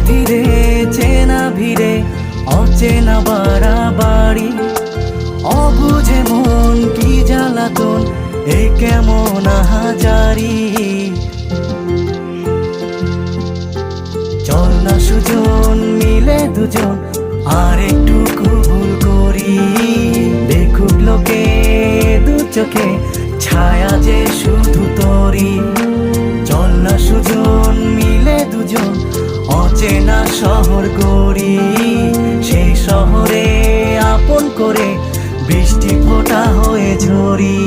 ধীরে চেনা ভিড়ে অচেনা বাড়াবাড়ি, অবুঝে মন কি জ্বালাতন, এ কেমন আহাজারি। চল না সুজন মিলে দুজন আর একটু ভুল করি, দেখুক লোকে দু চোখে ছায়া যে শুধু তোরি। চল না সুজন মিলে দুজন অচেনা শহর গড়ি, সেই শহরে আপন করে বৃষ্টি ফোঁটা হয়ে ঝরি।